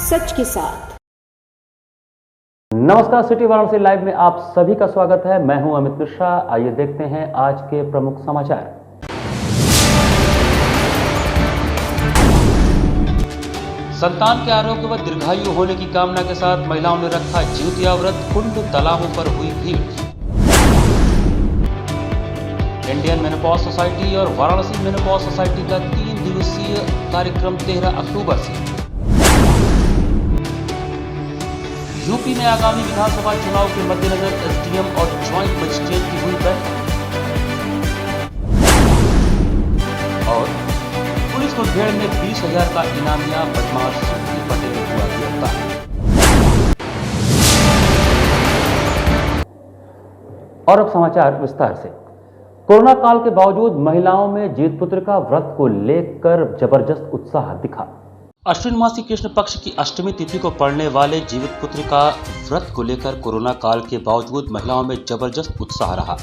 सच के साथ। नमस्कार, सिटी वाराणसी लाइव में आप सभी का स्वागत है। मैं हूं अमित मिश्रा। आइए देखते हैं आज के प्रमुख समाचार। संतान के आरोग्य व दीर्घायु होने की कामना के साथ महिलाओं ने रखा जिउतिया व्रत। कुंड तालाबों पर हुई भीड़। इंडियन मेनोपॉज सोसाइटी और वाराणसी मेनोपॉज सोसाइटी का 3 दिवसीय कार्यक्रम 13 अक्टूबर से। यूपी में आगामी विधानसभा चुनाव के मद्देनजर एसडीएम और ज्वाइंट मजिस्ट्रेट की हुई बैठक। और पुलिस मुठभेड़ में 20,000 का इनामिया बदमाश सुखी पटेल हुआ गिरफ्तार। और अब समाचार विस्तार से। कोरोना काल के बावजूद महिलाओं में जीवित पुत्र का व्रत को लेकर जबरदस्त उत्साह दिखा। अश्विन मासी कृष्ण पक्ष की अष्टमी तिथि को पड़ने वाले जीवित पुत्र का व्रत को लेकर कोरोना काल के बावजूद महिलाओं में जबरदस्त उत्साह रहा।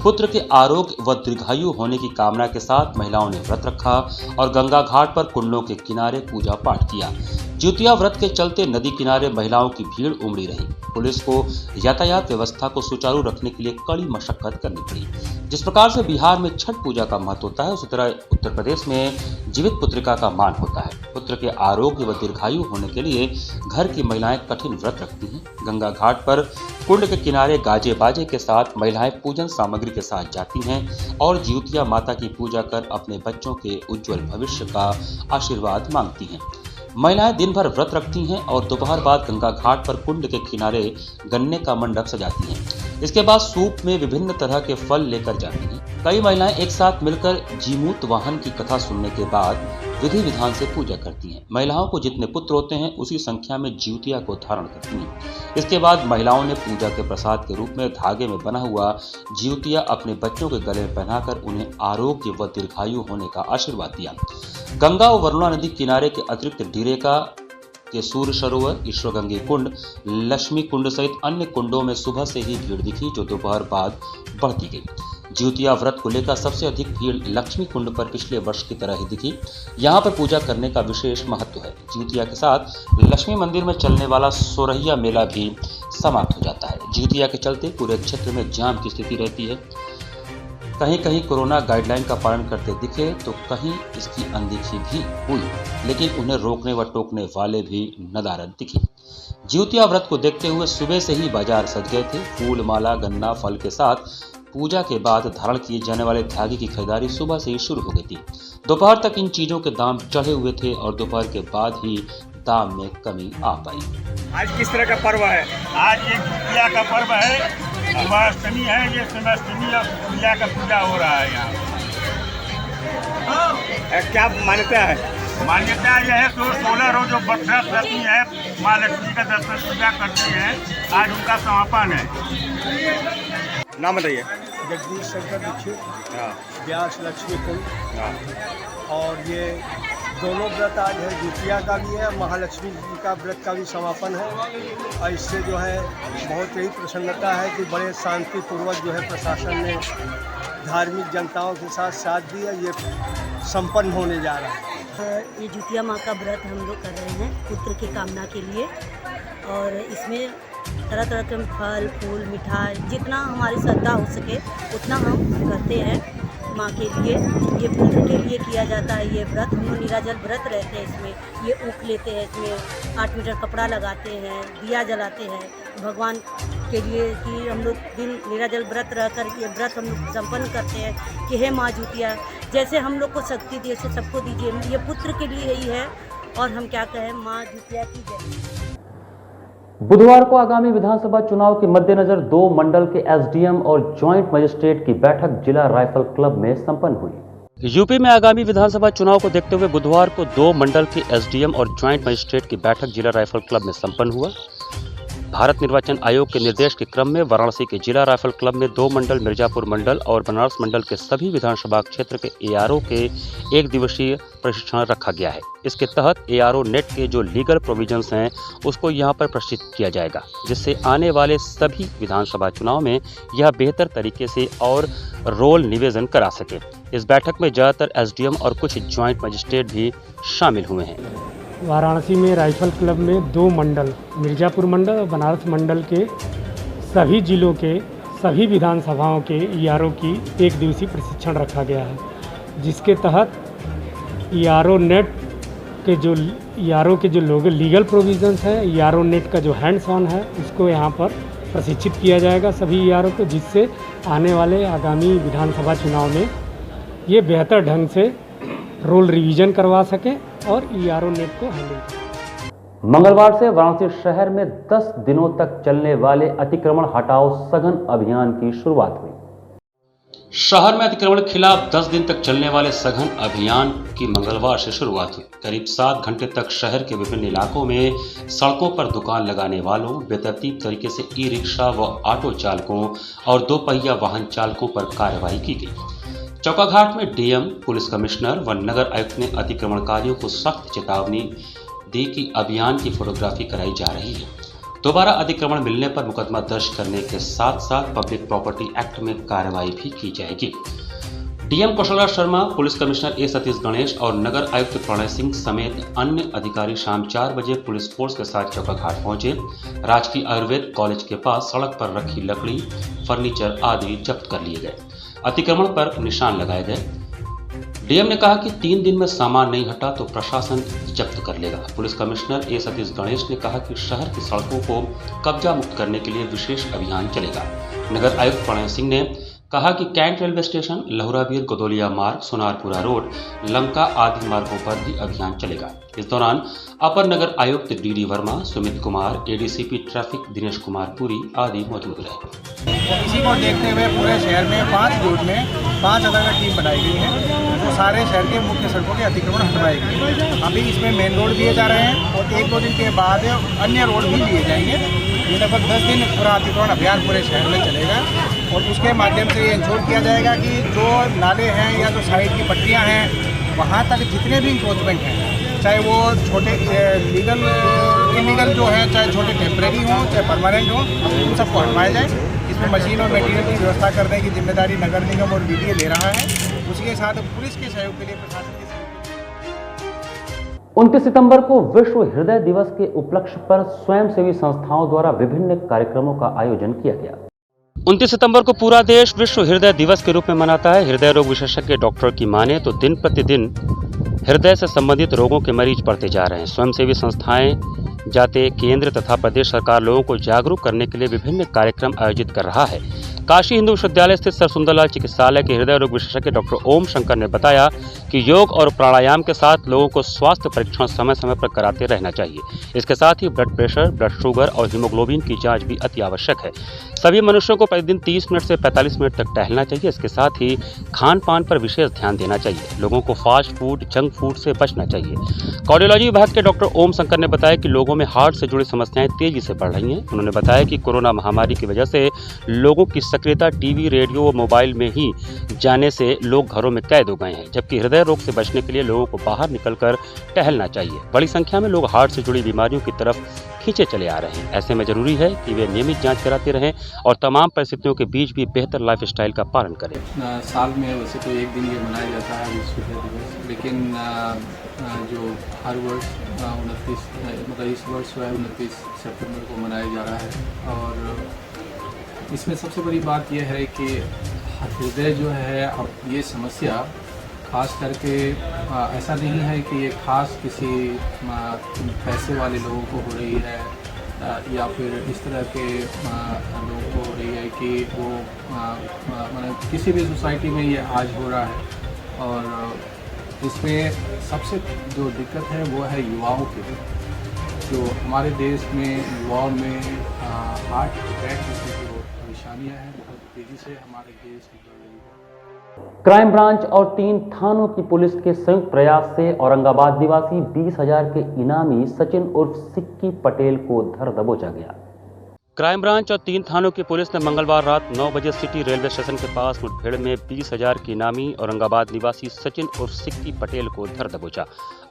पुत्र के आरोग्य व दीर्घायु होने की कामना के साथ महिलाओं ने व्रत रखा और गंगा घाट पर कुंडों के किनारे पूजा पाठ किया। जिउतिया व्रत के चलते नदी किनारे महिलाओं की भीड़ उमड़ी रही। पुलिस को यातायात व्यवस्था को सुचारू रखने के लिए कड़ी मशक्कत करनी पड़ी। जिस प्रकार से बिहार में छठ पूजा का महत्व होता है, उसी तरह उत्तर प्रदेश में जीवित पुत्रिका का मान होता है। पुत्र के आरोग्य व दीर्घायु होने के लिए घर की महिलाएं कठिन व्रत रखती हैं। गंगा घाट पर कुंड के किनारे गाजे बाजे के साथ महिलाएं पूजन सामग्री के साथ जाती हैं और जिउतिया माता की पूजा कर अपने बच्चों के उज्जवल भविष्य का आशीर्वाद मांगती हैं। महिलाएं दिन भर व्रत रखती हैं और दोपहर बाद गंगा घाट पर कुंड के किनारे गन्ने का मंडप सजाती हैं। इसके बाद सूप में विभिन्न तरह के फल लेकर जाती हैं। कई महिलाएं एक साथ मिलकर जीमूत वाहन की कथा सुनने के बाद विधि विधान से पूजा करती हैं। महिलाओं को जितने पुत्र होते हैं उसी संख्या में जिउतिया को धारण करती हैं। इसके बाद महिलाओं ने पूजा के प्रसाद के रूप में धागे में बना हुआ जिउतिया अपने बच्चों के गले में पहनाकर उन्हें आरोग्य व दीर्घायु होने का आशीर्वाद दिया। गंगा और वरुणा नदी किनारे के अतिरिक्त डीरेका के सूर्य सरोवर, ईश्वर गंगे कुंड, लक्ष्मी कुंड सहित अन्य कुंडों में सुबह से ही भीड़ दिखी, जो दोपहर बाद बढ़ती गई। जिउतिया व्रत को लेकर सबसे अधिक भीड़ लक्ष्मी कुंड पर पिछले वर्ष की तरह ही दिखी। यहाँ पर पूजा करने का विशेष महत्व है। जिउतिया के साथ लक्ष्मी मंदिर में चलने वाला सोरहिया मेला भी समाप्त हो जाता है। जिउतिया के चलते पूरे क्षेत्र में जाम की स्थिति रहती है। कहीं कहीं कोरोना गाइडलाइन का पालन करते दिखे तो कहीं इसकी अनदेखी भी हुई, लेकिन उन्हें रोकने व टोकने वाले भी नदारद दिखे। जिउतिया व्रत को देखते हुए सुबह से ही बाजार सज गए थे। फूल, माला, गन्ना, फल के साथ पूजा के बाद धारण किए जाने वाले धागे की खरीदारी सुबह से ही शुरू हो गई थी। दोपहर तक इन चीजों के दाम चढ़े हुए थे और दोपहर के बाद ही दाम में कमी आ पाई। आज किस तरह का पर्व है? आज ये जिउतिया का पर्व है। शिवाष्टमी है। ये शिवाष्टमी और जिउतिया का पूजा हो रहा है यहाँ। क्या मान्यता है? मान्यता यह है कि 16 रोज जो व्रत रहती है, माँ लक्ष्मी का दर्शन पूजा करती हैं। आज उनका समापन है। नाम बताइए। जगदीश शंकर दीक्षित, हाँ। व्यास लक्ष्मी कुंड। हाँ। और ये दोनों व्रत आज है, जिउतिया का भी है, महालक्ष्मी जी का व्रत का भी समापन है। और इससे जो है बहुत ही प्रसन्नता है कि बड़े शांतिपूर्वक जो है प्रशासन ने धार्मिक जनताओं के साथ साथ दिया। ये संपन्न होने जा रहा है। ये जिउतिया माँ का व्रत हम लोग कर रहे हैं पुत्र की कामना के लिए। और इसमें तरह तरह के फल, फूल, मिठाई, जितना हमारी श्रद्धा हो सके उतना हम करते हैं माँ के लिए। ये पुत्र के लिए किया जाता है ये व्रत। हम लोग निराजल व्रत रहते हैं इसमें। ये ऊख लेते हैं, इसमें 8 मीटर कपड़ा लगाते हैं, दिया जलाते हैं भगवान के लिए कि हम लोग दिन निराजल व्रत रहकर ये व्रत हम लोग संपन्न करते हैं कि हे माँ जिउतिया, जैसे हम लोग को शक्ति दी ऐसे सबको दीजिए। ये पुत्र के लिए ही है और हम क्या कहें, माँ जिउतिया की जय। बुधवार को आगामी विधानसभा चुनाव के मद्देनजर 2 मंडल के एसडीएम और ज्वाइंट मजिस्ट्रेट की बैठक जिला राइफल क्लब में संपन्न हुई। यूपी में आगामी विधानसभा चुनाव को देखते हुए बुधवार को 2 मंडल के एसडीएम और ज्वाइंट मजिस्ट्रेट की बैठक जिला राइफल क्लब में संपन्न हुआ। भारत निर्वाचन आयोग के निर्देश के क्रम में वाराणसी के जिला राइफल क्लब में 2 मंडल, मिर्जापुर मंडल और बनारस मंडल के सभी विधानसभा क्षेत्र के एआरओ के 1 दिवसीय प्रशिक्षण रखा गया है। इसके तहत एआरओ नेट के जो लीगल प्रोविजंस हैं उसको यहां पर प्रशिक्षित किया जाएगा, जिससे आने वाले सभी विधानसभा चुनाव में यह बेहतर तरीके से और रोल निवेदन करा सके। इस बैठक में ज़्यादातर एसडीएम और कुछ ज्वाइंट मजिस्ट्रेट भी शामिल हुए हैं। वाराणसी में राइफल क्लब में 2 मंडल, मिर्ज़ापुर मंडल और बनारस मंडल के सभी जिलों के सभी विधानसभाओं के ERO की 1 दिवसीय प्रशिक्षण रखा गया है, जिसके तहत ERO नेट के जो ERO के जो लोग लीगल प्रोविजंस हैं, ERO नेट का जो हैंड्स ऑन है, उसको यहाँ पर प्रशिक्षित किया जाएगा सभी ERO को, जिससे आने वाले आगामी विधानसभा चुनाव में ये बेहतर ढंग से रोल रिवीजन करवा सकें और ERO नेट को हैंडल करें। मंगलवार से वाराणसी शहर में 10 दिनों तक चलने वाले अतिक्रमण हटाओ सघन अभियान की शुरुआत हुई। शहर में अतिक्रमण के खिलाफ 10 दिन तक चलने वाले सघन अभियान की मंगलवार से शुरुआत हुई। करीब 7 घंटे तक शहर के विभिन्न इलाकों में सड़कों पर दुकान लगाने वालों, बेतरतीब तरीके से ई-रिक्शा व ऑटो चालकों और 2 पहिया वाहन चालकों पर कार्रवाई की गई। चौकाघाट में डीएम, पुलिस कमिश्नर व नगर आयुक्त ने अतिक्रमणकारियों को सख्त चेतावनी दी कि अभियान की फोटोग्राफी कराई जा रही है। दोबारा अतिक्रमण मिलने पर मुकदमा दर्ज करने के साथ साथ पब्लिक प्रॉपर्टी एक्ट में कार्रवाई भी की जाएगी। DM Kaushalraj Sharma, police commissioner A Satish Ganesh और नगर आयुक्त प्रणय सिंह समेत अन्य अधिकारी शाम 4 बजे पुलिस फोर्स के साथ चौकाघाट पहुंचे। राजकीय आयुर्वेद कॉलेज के पास सड़क पर रखी लकड़ी, फर्नीचर आदि जब्त कर लिए गए। अतिक्रमण पर निशान लगाए गए। डीएम ने कहा कि 3 दिन में सामान नहीं हटा तो प्रशासन जब्त कर लेगा। Police commissioner A Satish Ganesh ने कहा कि शहर की सड़कों को कब्जा मुक्त करने के लिए विशेष अभियान चलेगा। नगर आयुक्त प्रणय सिंह ने कहा कि cantt railway station, Lahurabir Godowlia मार्ग, सोनारपुरा रोड, लंका आदि मार्गों पर भी अभियान चलेगा। इस दौरान अपर नगर आयुक्त DD Verma, Sumit Kumar, ADCP traffic Dinesh Kumar Puri आदि मौजूद रहे। इसी को देखते हुए पूरे शहर में 5 जोन में 5 अलग टाइम बनाई गई है, तो सारे शहर के मुख्य सड़कों के अतिक्रमण हटवाए गए। अभी इसमें मेन रोड दिए जा रहे हैं और 1-2 दिन के बाद अन्य रोड भी लिए जाएंगे। ये लगभग 10 दिन पूरा अतिक्रमण अभियान पूरे शहर में चलेगा और उसके माध्यम से ये इंश्योर किया जाएगा कि जो नाले हैं या जो साइड की पट्टियाँ हैं, वहाँ तक जितने भी इंक्रोचमेंट हैं, चाहे वो छोटे लीगल इलीगल जो है, चाहे छोटे टेम्परेरी हों चाहे परमानेंट हों, उन सबको हटवाया जाए। इसमें मशीन और मटेरियल की व्यवस्था करने की जिम्मेदारी नगर निगम और बीडीए ले रहा है। उसके साथ पुलिस के सहयोग के लिए, प्रशासन के सहयोग के लिए 29 सितंबर को विश्व हृदय दिवस के उपलक्ष्य पर स्वयंसेवी संस्थाओं द्वारा विभिन्न कार्यक्रमों का आयोजन किया गया। 29 सितंबर को पूरा देश विश्व हृदय दिवस के रूप में मनाता है। हृदय रोग विशेषज्ञ डॉक्टर की माने तो दिन प्रतिदिन हृदय से संबंधित रोगों के मरीज बढ़ते जा रहे हैं। स्वयंसेवी संस्थाएं जाते केंद्र तथा प्रदेश सरकार लोगों को जागरूक करने के लिए विभिन्न कार्यक्रम आयोजित कर रहा है। काशी हिंदू विश्वविद्यालय स्थित सर सुंदरलाल चिकित्सालय के हृदय रोग विशेषज्ञ डॉक्टर ओम शंकर ने बताया कि योग और प्राणायाम के साथ लोगों को स्वास्थ्य परीक्षण समय समय पर कराते रहना चाहिए। इसके साथ ही ब्लड प्रेशर, ब्लड शुगर और हीमोग्लोबिन की जांच भी अति आवश्यक है। सभी मनुष्यों को प्रतिदिन 30 मिनट से 45 मिनट तक टहलना चाहिए। इसके साथ ही खान पान पर विशेष ध्यान देना चाहिए। लोगों को फास्ट फूड, जंक फूड से बचना चाहिए। कार्डियोलॉजी विभाग के डॉक्टर ओम शंकर ने बताया कि लोगों में हार्ट से जुड़ी समस्याएं तेजी से बढ़ रही हैं। उन्होंने बताया कि कोरोना महामारी की वजह से लोगों की सक्रियता टीवी, रेडियो और मोबाइल में ही जाने से लोग घरों में कैद हो गए हैं, जबकि हृदय रोग से बचने के लिए लोगों को बाहर निकलकर टहलना चाहिए। बड़ी संख्या में लोग हार्ट से जुड़ी बीमारियों की तरफ खींचे चले आ रहे हैं। ऐसे में जरूरी है कि वे नियमित जांच कराते रहें और तमाम परिस्थितियों के बीच भी बेहतर लाइफस्टाइल का पालन करें। साल में वैसे तो एक दिन ये मनाया जाता है विश्व हृदय दिवस, लेकिन जो हर वर्ष 29 मतलब इस वर्ष 29 सितंबर को मनाया जा रहा है। और इसमें सबसे बड़ी बात यह है कि हृदय जो है, अब ये समस्या खास करके ऐसा नहीं है कि ये खास किसी पैसे वाले लोगों को हो रही है या फिर इस तरह के लोगों को हो रही है कि वो मतलब किसी भी सोसाइटी में ये आज हो रहा है। और इसमें सबसे जो दिक्कत है वो है युवाओं की, जो हमारे देश में युवाओं में हार्ट अटैक जैसी जो परेशानियाँ हैं बहुत तेज़ी से हमारे देश में बढ़ रही है। क्राइम ब्रांच और 3 थानों की पुलिस के संयुक्त प्रयास से औरंगाबाद निवासी 20,000 के इनामी सचिन उर्फ सिक्की पटेल को धर दबोचा गया। क्राइम ब्रांच और 3 थानों की पुलिस ने मंगलवार रात 9 बजे सिटी रेलवे स्टेशन के पास मुठभेड़ में 20,000 के इनामी औरंगाबाद निवासी सचिन उर्फ सिक्की पटेल को धर दबोचा।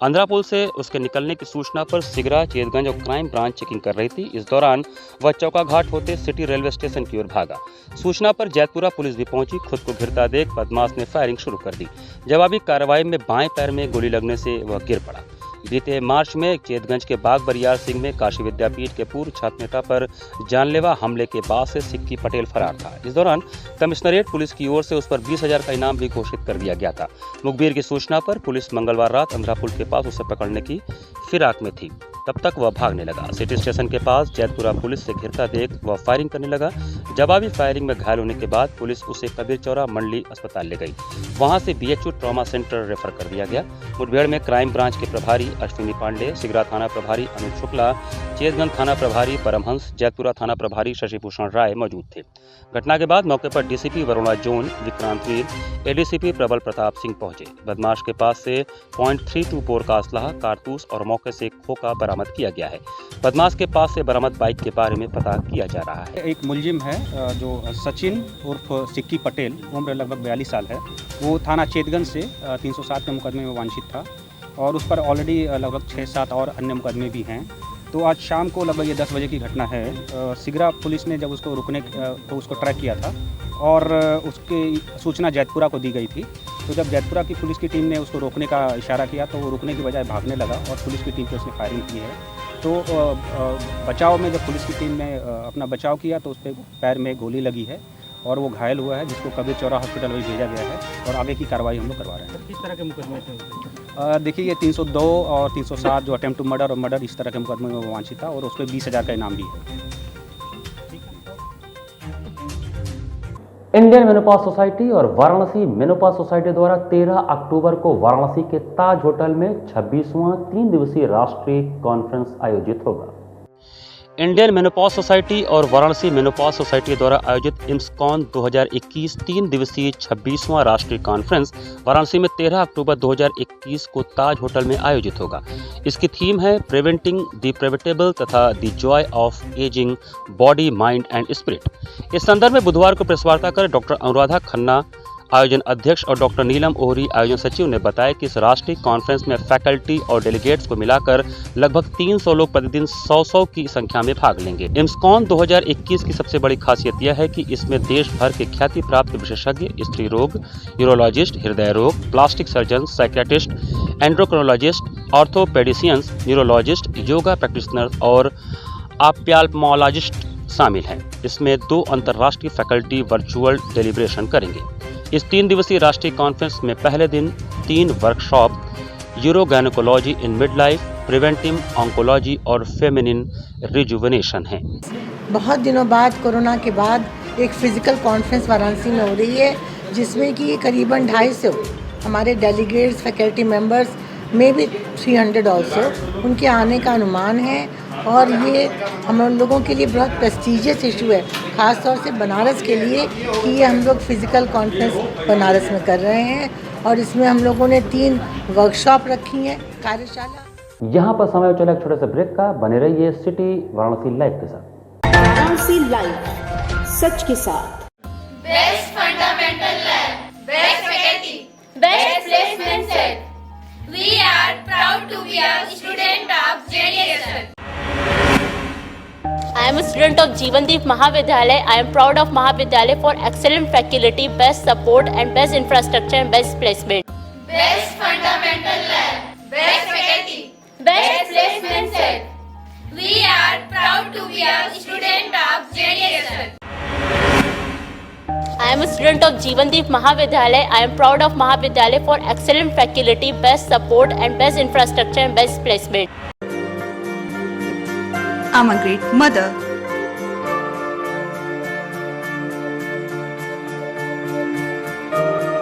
अंद्रा पुल से उसके निकलने की सूचना पर सिगरा, चेतगंज और क्राइम ब्रांच चेकिंग कर रही थी। इस दौरान वह चौकाघाट होते सिटी रेलवे स्टेशन की ओर भागा। सूचना पर जैतपुरा पुलिस भी पहुंची। खुद को घिरता देख बदमाश ने फायरिंग शुरू कर दी। जवाबी कार्रवाई में बाएं पैर में गोली लगने से वह गिर पड़ा। बीते मार्च में चेतगंज के बाग बरियार सिंह में काशी विद्यापीठ के पूर्व छात्र नेता पर जानलेवा हमले के बाद से सिक्की पटेल फरार था। इस दौरान कमिश्नरेट पुलिस की ओर से उस पर 20,000 का इनाम भी घोषित कर दिया गया था। मुखबिर की सूचना पर पुलिस मंगलवार रात अंधरा पुल के पास उसे पकड़ने की फिराक में थी। तब तक वह भागने लगा। सिटी स्टेशन के पास जैतपुरा पुलिस से घिरता देख वह फायरिंग करने लगा। जवाबी फायरिंग में घायल होने के बाद पुलिस उसे कबीर चौरा मंडली अस्पताल ले गई। वहां से बीएचयू ट्रॉमा सेंटर रेफर कर दिया गया। मुठभेड़ में क्राइम ब्रांच के प्रभारी अश्विनी पांडे, सिगरा थाना प्रभारी अनुज शुक्ला, चेतगंज थाना प्रभारी परमहंस, जैतपुरा थाना प्रभारी शशिभूषण राय मौजूद थे। घटना के बाद मौके पर डीसीपी वरुणा जोन विक्रांत वीर, एडीसीपी प्रबल प्रताप सिंह पहुंचे। बदमाश के पास से .324 बोर का असलहा, कारतूस और मौके से खोखा बरामद किया गया है। बदमाश के पास से बरामद बाइक के बारे में पता किया जा रहा है। एक मुलजिम है जो सचिन उर्फ सिक्की पटेल, उम्र लगभग 42 साल है। वो थाना चेतगंज से 307 के मुकदमे में वांछित था और उस पर ऑलरेडी लगभग 6-7 और अन्य मुकदमे भी हैं। तो आज शाम को लगभग ये 10 बजे की घटना है। सिगरा पुलिस ने जब उसको रुकने तो उसको ट्रैक किया था और उसकी सूचना जैतपुरा को दी गई थी। तो जब जैतपुरा की पुलिस की टीम ने उसको रोकने का इशारा किया तो वो रुकने की बजाय भागने लगा और पुलिस की टीम पे उसने फायरिंग की है। तो बचाव में जब पुलिस की टीम ने अपना बचाव किया तो उस पर पैर में गोली लगी है और वो घायल हुआ है, जिसको कबीर चौरा हॉस्पिटल में भेजा गया है और आगे की कार्रवाई हम लोग करवा रहे हैं। किस तरह के मुकदमे थे? देखिए ये 302 और 307 जो अटेम्प्ट टू मर्डर और मर्डर इस तरह के मुकदमे में वांछित था और उस पर 20,000 का इनाम भी है। इंडियन मेनोपॉज सोसाइटी और वाराणसी मेनोपॉज सोसाइटी द्वारा 13 अक्टूबर को वाराणसी के ताज होटल में 26वां 3 दिवसीय राष्ट्रीय कॉन्फ्रेंस आयोजित होगा। इंडियन मेनोपॉज सोसाइटी और वाराणसी मेनोपॉज सोसाइटी द्वारा आयोजित इम्सकॉन 2021 3 दिवसीय 26वां राष्ट्रीय कॉन्फ्रेंस वाराणसी में 13 अक्टूबर 2021 को ताज होटल में आयोजित होगा। इसकी थीम है प्रिवेंटिंग द प्रिवेंटेबल तथा the Joy of ageing body, mind and spirit. इस संदर्भ में बुधवार को प्रेस वार्ता कर डॉक्टर अनुराधा खन्ना, आयोजन अध्यक्ष, और डॉक्टर नीलम ओहरी, आयोजन सचिव, ने बताया कि इस राष्ट्रीय कॉन्फ्रेंस में फैकल्टी और डेलीगेट्स को मिलाकर लगभग 300 लोग प्रतिदिन 100 की संख्या में भाग लेंगे। इम्सकॉन 2021 की सबसे बड़ी खासियत यह है कि इसमें देश भर के ख्याति प्राप्त विशेषज्ञ, स्त्री रोग, यूरोलॉजिस्ट, हृदय रोग, plastic surgeon, psychiatrist, endocrinologist, orthopaedicians, neurologist, yoga practitioner और ऑप्थेल्मोलॉजिस्ट शामिल हैं। इसमें 2 अंतर्राष्ट्रीय फैकल्टी वर्चुअल डेलिब्रेशन करेंगे। इस 3 दिवसीय राष्ट्रीय कॉन्फ्रेंस में पहले दिन 3 वर्कशॉप यूरोगैनोकोलॉजी इन मिडलाइफ, प्रिवेंटिव ऑन्कोलॉजी और फेमिनिन रिजुवेनेशन हैं। बहुत दिनों बाद, कोरोना के बाद, एक फिजिकल कॉन्फ्रेंस वाराणसी में हो रही है, जिसमें कि करीबन 250 हमारे डेलीगेट्स, फैकल्टी मेंबर्स में भी 300 ऑल्सो उनके आने का अनुमान है। और ये हम लोगों के लिए बहुत प्रेस्टीजियस इशू है, ख़ास तौर से बनारस के लिए, कि ये हम लोग फिज़िकल कॉन्फ्रेंस बनारस में कर रहे हैं। और इसमें हम लोगों ने 3 वर्कशॉप रखी हैं, कार्यशाला। यहाँ पर समय चला एक छोटे से ब्रेक का। बने रहिए सिटी वाराणसी लाइव के साथ। वाराणसी लाइव, सच के साथ। Best fundamental lab, best faculty, best placement set. We are proud to be a student of JDSL. I am a student of Jeevandeep Mahavidyalaya. I am proud of Mahavidyalaya for excellent faculty, best support and best infrastructure and best placement. Best fundamental lab, best faculty, best placement set. We are proud to be a student of JDSL. I am a student of Jeevandeep Mahavidyalaya. I am proud of Mahavidyalaya for excellent faculty, best support and best infrastructure and best placement. I'm a great mother.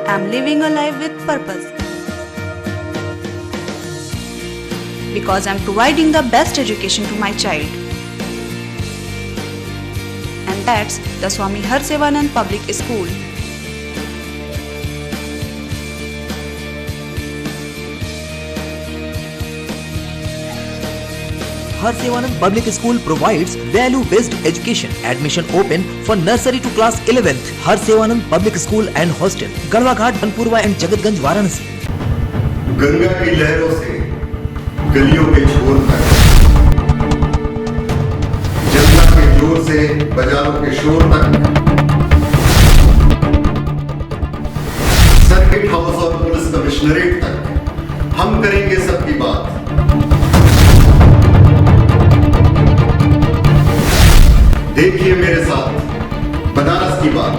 I'm living a life with purpose. Because I'm providing the best education to my child. And that's the Swami Harsevanand Public School. Harsevanand Public School provides value-based education. Admission open for nursery to class 11th. Harsevanand Public School and Hostel, Galwaghat, Dhanpurwa and Jagatganj, Varanasi. Ganga की लहरों से गलियों के छोर तक, जनता के जोर से बाजारों के शोर तक, सर्किट हाउस और पुलिस कमिश्नरेट तक हम करेंगे सबकी बात। बनारस की बात।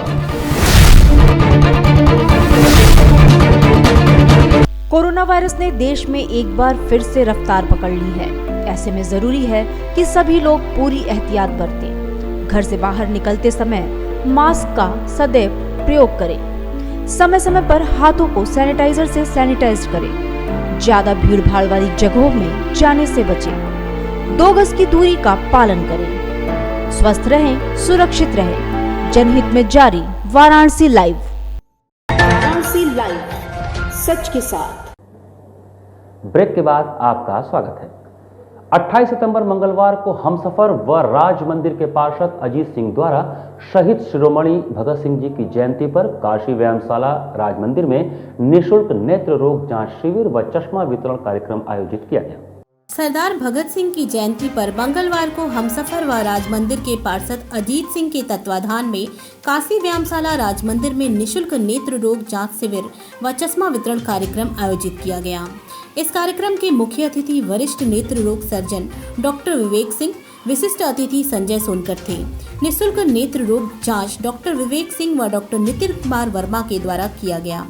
कोरोना वायरस ने देश में एक बार फिर से रफ्तार पकड़ ली है। ऐसे में जरूरी है कि सभी लोग पूरी एहतियात बरतें। घर से बाहर निकलते समय मास्क का सदैव प्रयोग करें। समय समय पर हाथों को सैनिटाइजर से सैनिटाइज करें। ज्यादा भीड़ भाड़ वाली जगहों में जाने से बचें। 2 गज की दूरी का पालन करें। स्वस्थ रहें, सुरक्षित रहें। जनहित में जारी वाराणसी लाइव। वाराणसी लाइव, सच के साथ। ब्रेक के बाद आपका स्वागत है। 28 सितंबर मंगलवार को हमसफर व राज मंदिर के पार्षद अजीत सिंह द्वारा शहीद शिरोमणि भगत सिंह जी की जयंती पर काशी व्यायामशाला राज मंदिर में निःशुल्क नेत्र रोग जांच शिविर व चश्मा वितरण कार्यक्रम आयोजित किया गया। सरदार भगत सिंह की जयंती पर मंगलवार को हमसफर व राज मंदिर के पार्षद अजीत सिंह के तत्वाधान में काशी व्यायामशाला राज मंदिर में निःशुल्क नेत्र रोग जांच शिविर व चश्मा वितरण कार्यक्रम आयोजित किया गया। इस कार्यक्रम के मुख्य अतिथि वरिष्ठ नेत्र रोग सर्जन डॉक्टर विवेक सिंह, विशिष्ट अतिथि संजय सोनकर थे। निःशुल्क नेत्र रोग जांच डॉक्टर विवेक सिंह व डॉक्टर नितिन कुमार वर्मा के द्वारा किया गया।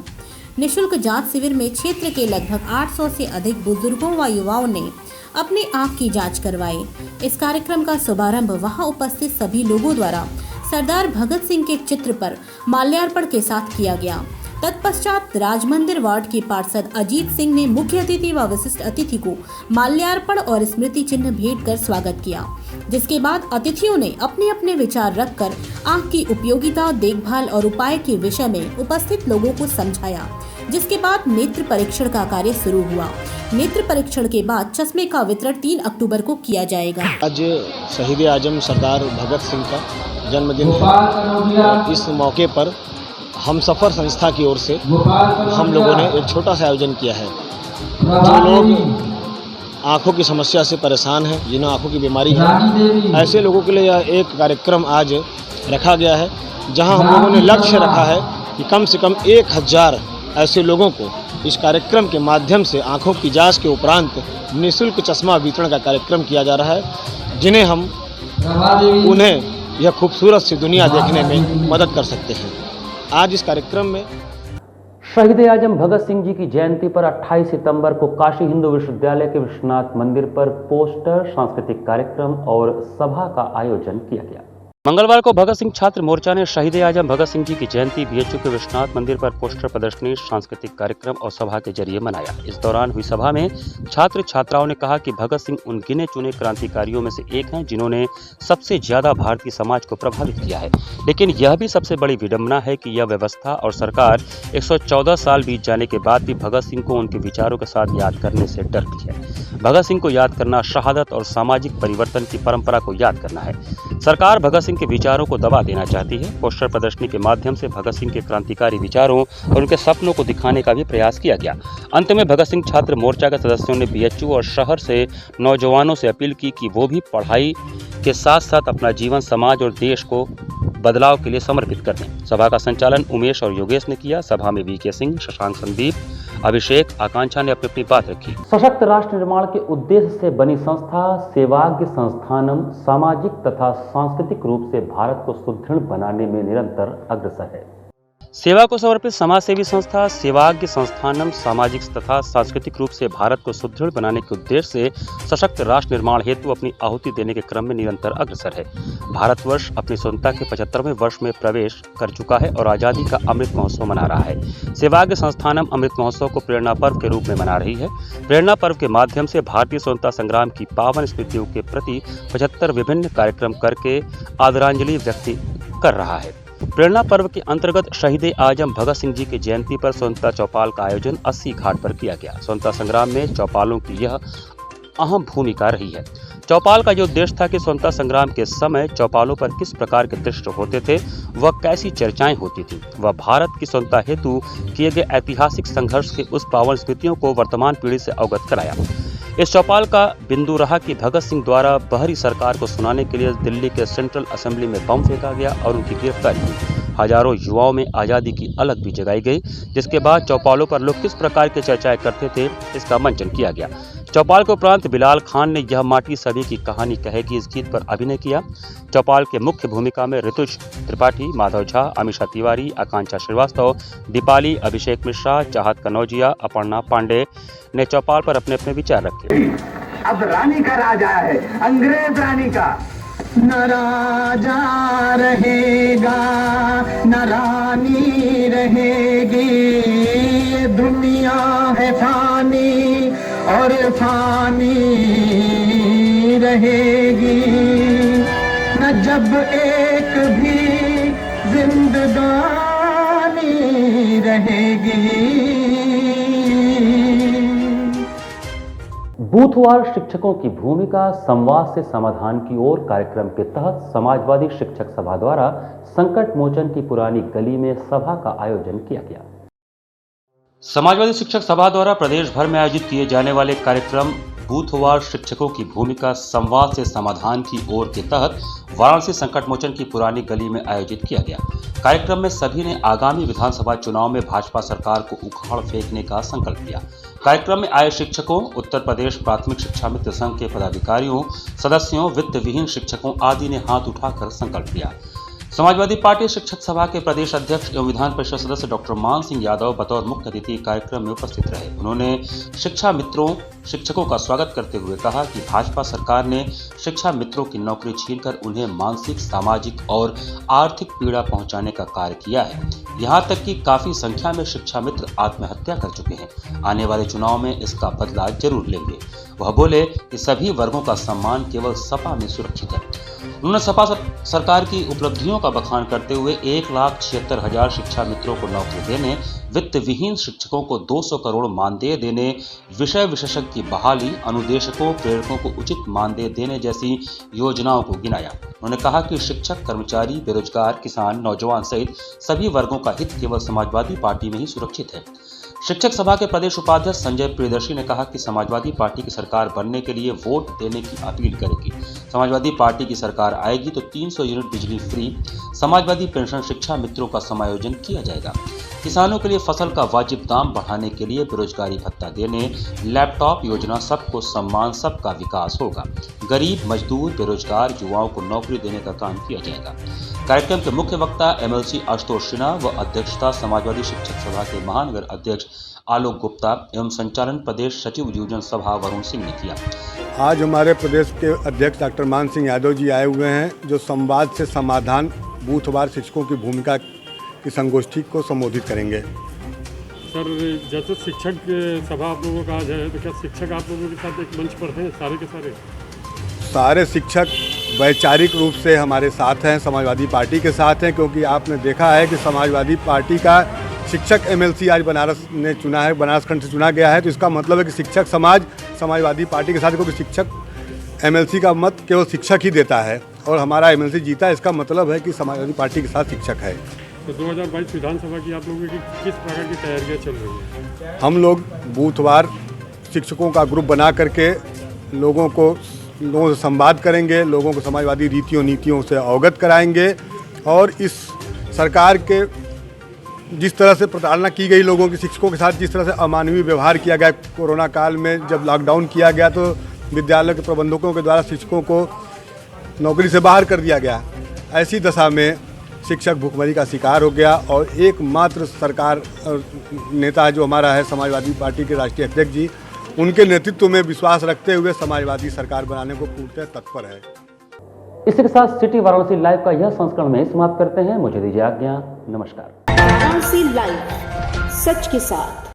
निःशुल्क जांच शिविर में क्षेत्र के लगभग 800 से अधिक बुजुर्गों व युवाओं ने अपनी आंख की जांच करवाई। इस कार्यक्रम का शुभारंभ वहां उपस्थित सभी लोगों द्वारा सरदार भगत सिंह के चित्र पर माल्यार्पण के साथ किया गया। तत्पश्चात राजमंदिर वार्ड के पार्षद अजीत सिंह ने मुख्य अतिथि व विशिष्ट अतिथि को माल्यार्पण और स्मृति चिन्ह भेंट कर स्वागत किया, जिसके बाद अतिथियों ने अपने अपने विचार रखकर आंख की उपयोगिता, देखभाल और उपाय के विषय में उपस्थित लोगों को समझाया, जिसके बाद नेत्र परीक्षण का कार्य शुरू हुआ। नेत्र परीक्षण के बाद चश्मे का वितरण 3 अक्टूबर को किया जाएगा। आज शहीद आजम सरदार भगत सिंह का जन्मदिन है। इस मौके पर हमसफर संस्था की ओर से हम लोगों ने एक छोटा सा आयोजन किया है। जो लोग आँखों की समस्या से परेशान हैं, जिन्हें आँखों की बीमारी है, ऐसे लोगों के लिए यह एक कार्यक्रम आज रखा गया है, जहां हम लोगों ने लक्ष्य रखा है कि कम से कम 1000 ऐसे लोगों को इस कार्यक्रम के माध्यम से आँखों की जांच के उपरांत निःशुल्क चश्मा वितरण का कार्यक्रम किया जा रहा है, जिन्हें हम उन्हें यह खूबसूरत सी दुनिया देखने में मदद कर सकते हैं। आज इस कार्यक्रम में शहीद आजम भगत सिंह जी की जयंती पर 28 सितंबर को काशी हिंदू विश्वविद्यालय के विश्वनाथ मंदिर पर पोस्टर, सांस्कृतिक कार्यक्रम और सभा का आयोजन किया गया। मंगलवार को भगत सिंह छात्र मोर्चा ने शहीद आजम भगत सिंह जी की जयंती बीएचयू के विश्वनाथ मंदिर पर पोस्टर प्रदर्शनी, सांस्कृतिक कार्यक्रम और सभा के जरिए मनाया। इस दौरान हुई सभा में छात्र छात्राओं ने कहा कि भगत सिंह उन गिने चुने क्रांतिकारियों में से एक हैं जिन्होंने सबसे ज्यादा भारतीय समाज को प्रभावित किया है। लेकिन यह भी सबसे बड़ी विडंबना है कि यह व्यवस्था और सरकार 114 साल बीत जाने के बाद भी भगत सिंह को उनके विचारों के साथ याद करने से डरती है। भगत सिंह को याद करना शहादत और सामाजिक परिवर्तन की परंपरा को याद करना है। सरकार भगत सिंह के विचारों को दबा देना चाहती है। पोस्टर प्रदर्शनी के माध्यम से भगत सिंह के क्रांतिकारी विचारों और उनके सपनों को दिखाने का भी प्रयास किया गया। अंत में भगत सिंह छात्र मोर्चा के सदस्यों ने बीएचयू और शहर से नौजवानों से अपील की कि वो भी पढ़ाई के साथ साथ अपना जीवन समाज और देश को बदलाव के लिए समर्पित कर दें। सभा का संचालन उमेश और योगेश ने किया। सभा में वीके सिंह, शशांक, संदीप, अभिषेक, आकांक्षा ने अपनी बात रखी। सशक्त राष्ट्र निर्माण के उद्देश्य से बनी संस्था सेवाग्य संस्थानम सामाजिक तथा सांस्कृतिक रूप से भारत को सुदृढ़ बनाने में निरंतर अग्रसर है। सेवा को समर्पित समाज सेवी संस्था सेवाग्य संस्थानम सामाजिक तथा सांस्कृतिक रूप से भारत को सुदृढ़ बनाने के उद्देश्य से सशक्त राष्ट्र निर्माण हेतु अपनी आहुति देने के क्रम में निरंतर अग्रसर है। भारतवर्ष अपनी स्वतंत्रता के 75वें वर्ष में प्रवेश कर चुका है और आजादी का अमृत महोत्सव मना रहा है। सेवाग्य संस्थानम अमृत महोत्सव को प्रेरणा पर्व के रूप में मना रही है। प्रेरणा पर्व के माध्यम से भारतीय स्वतंत्रता संग्राम की पावन स्मृतियों के प्रति 75 विभिन्न कार्यक्रम करके आदरांजलि व्यक्त कर रहा है। प्रेरणा पर्व के अंतर्गत शहीद आजम भगत सिंह जी की जयंती पर स्वतंत्रता चौपाल का आयोजन 80 घाट पर किया गया। स्वतंत्रता संग्राम में चौपालों की यह अहम भूमिका रही है। चौपाल का जो उद्देश्य था कि स्वतंत्रता संग्राम के समय चौपालों पर किस प्रकार के दृश्य होते थे, वह कैसी चर्चाएं होती थी, वह भारत की स्वतंत्रता हेतु किए गए ऐतिहासिक संघर्ष के उस पावन स्मृतियों को वर्तमान पीढ़ी से अवगत कराया। इस चौपाल का बिंदु रहा कि भगत सिंह द्वारा बाहरी सरकार को सुनाने के लिए दिल्ली के सेंट्रल असेंबली में बम फेंका गया और उनकी गिरफ्तारी हुई। हजारों युवाओं में आज़ादी की अलग भी जगाई गई, जिसके बाद चौपालों पर लोग किस प्रकार की चर्चाएं करते थे, इसका मंचन किया गया। चौपाल के उपरांत बिलाल खान ने यह माटी सभी की कहानी कहेगी इस गीत पर अभिनय किया। चौपाल के मुख्य भूमिका में ऋतुज त्रिपाठी, माधव झा, अमीषा तिवारी, आकांक्षा श्रीवास्तव, दीपाली, अभिषेक मिश्रा, चाहत कनौजिया, अपर्णा पांडे ने चौपाल पर अपने अपने विचार रखे। अब रानी का राजा है, अंग्रेज रानी का। न राजा रहेगा न रानी रहेगी, ये दुनिया है फानी और फानी रहेगी। न जब एक भी जिंदगानी रहेगी। बूथवार शिक्षकों की भूमिका संवाद से समाधान की ओर कार्यक्रम के तहत समाजवादी शिक्षक सभा द्वारा संकट मोचन की पुरानी गली में सभा का आयोजन किया गया। समाजवादी शिक्षक सभा द्वारा प्रदेश भर में आयोजित किए जाने वाले कार्यक्रम बूथवार शिक्षकों की भूमिका संवाद से समाधान की ओर के तहत वाराणसी संकट मोचन की पुरानी गली में आयोजित किया गया। कार्यक्रम में सभी ने आगामी विधानसभा चुनाव में भाजपा सरकार को उखाड़ फेंकने का संकल्प लिया। कार्यक्रम में आए शिक्षकों, उत्तर प्रदेश प्राथमिक शिक्षा मित्र संघ के पदाधिकारियों, सदस्यों, वित्त विहीन शिक्षकों आदि ने हाथ उठाकर संकल्प लिया। समाजवादी पार्टी शिक्षक सभा के प्रदेश अध्यक्ष एवं विधान परिषद सदस्य डॉक्टर मान सिंह यादव बतौर मुख्य अतिथि कार्यक्रम में उपस्थित रहे। उन्होंने शिक्षा मित्रों, शिक्षकों का स्वागत करते हुए कहा कि भाजपा सरकार ने शिक्षा मित्रों की नौकरी छीनकर उन्हें मानसिक, सामाजिक और आर्थिक पीड़ा पहुंचाने का कार्य किया है। यहाँ तक कि काफी संख्या में शिक्षा मित्र आत्महत्या कर चुके हैं। आने वाले चुनाव में इसका बदला जरूर लेंगे। वह बोले कि सभी वर्गों का सम्मान केवल सपा में सुरक्षित है। उन्होंने सपा सरकार की उपलब्धियों का बखान करते हुए 1,76,000 शिक्षा मित्रों को नौकरी देने, वित्त विहीन शिक्षकों को 200 करोड़ मानदेय देने, विषय विशेषज्ञ की बहाली, अनुदेशकों, प्रेरकों को उचित मानदेय देने जैसी योजनाओं को गिनाया। उन्होंने कहा कि शिक्षक, कर्मचारी, बेरोजगार, किसान, नौजवान सहित सभी वर्गों का हित केवल समाजवादी पार्टी में ही सुरक्षित है। शिक्षक सभा के प्रदेश उपाध्यक्ष संजय प्रियदर्शी ने कहा कि समाजवादी पार्टी की सरकार बनने के लिए वोट देने की अपील करेगी। समाजवादी पार्टी की सरकार आएगी तो 300 यूनिट बिजली फ्री, समाजवादी पेंशन शिक्षा मित्रों का समायोजन किया जाएगा। किसानों के लिए फसल का वाजिब दाम बढ़ाने के लिए बेरोजगारी भत्ता देने, लैपटॉप योजना, सबको सम्मान, सबका विकास होगा। गरीब, मजदूर, बेरोजगार युवाओं को नौकरी देने का काम किया जाएगा। कार्यक्रम के मुख्य वक्ता एमएलसी आशुतोष सिन्हा व अध्यक्षता समाजवादी शिक्षक सभा के महानगर अध्यक्ष आलोक गुप्ता एवं संचालन प्रदेश सचिव युवजन सभा वरुण सिंह ने किया। आज हमारे प्रदेश के अध्यक्ष डॉक्टर मान सिंह यादव जी आए हुए हैं, जो संवाद से समाधान बूथवार शिक्षकों की भूमिका की संगोष्ठी को संबोधित करेंगे। सर, जैसे शिक्षक सभा आप लोगों का आज है, तो क्या शिक्षक आप लोगों के साथ एक मंच पर हैं सारे के सारे? सारे शिक्षक वैचारिक रूप से हमारे साथ हैं, समाजवादी पार्टी के साथ हैं, क्योंकि आपने देखा है कि समाजवादी पार्टी का शिक्षक एमएलसी आज बनारस ने चुना है, बनारस खंड से चुना गया है। तो इसका मतलब है कि शिक्षक समाज समाजवादी पार्टी के साथ, क्योंकि शिक्षक एमएलसी का मत केवल शिक्षक ही देता है और हमारा एमएलसी जीता, इसका मतलब है कि समाजवादी पार्टी के साथ शिक्षक है। तो 2022 विधानसभा की आप लोगों की किस प्रकार की तैयारियाँ चल रही हैं? हम लोग बूथवार शिक्षकों का ग्रुप बना करके लोगों से संवाद करेंगे, लोगों को समाजवादी रीतियों नीतियों से अवगत कराएंगे और इस सरकार के जिस तरह से प्रताड़ना की गई लोगों की शिक्षकों के साथ, जिस तरह से अमानवीय व्यवहार किया गया कोरोना काल में, जब लॉकडाउन किया गया तो विद्यालय के प्रबंधकों के द्वारा शिक्षकों को नौकरी से बाहर कर दिया गया। ऐसी दशा में शिक्षक भूखमरी का शिकार हो गया और एकमात्र सरकार नेता जो हमारा है समाजवादी पार्टी के राष्ट्रीय अध्यक्ष जी, उनके नेतृत्व में विश्वास रखते हुए समाजवादी सरकार बनाने को पूर्णतः तत्पर है। इसी के साथ सिटी वाराणसी लाइव का यह संस्करण में समाप्त करते हैं। मुझे दीजिए आज्ञा। नमस्कार। वाराणसी लाइव, सच के साथ।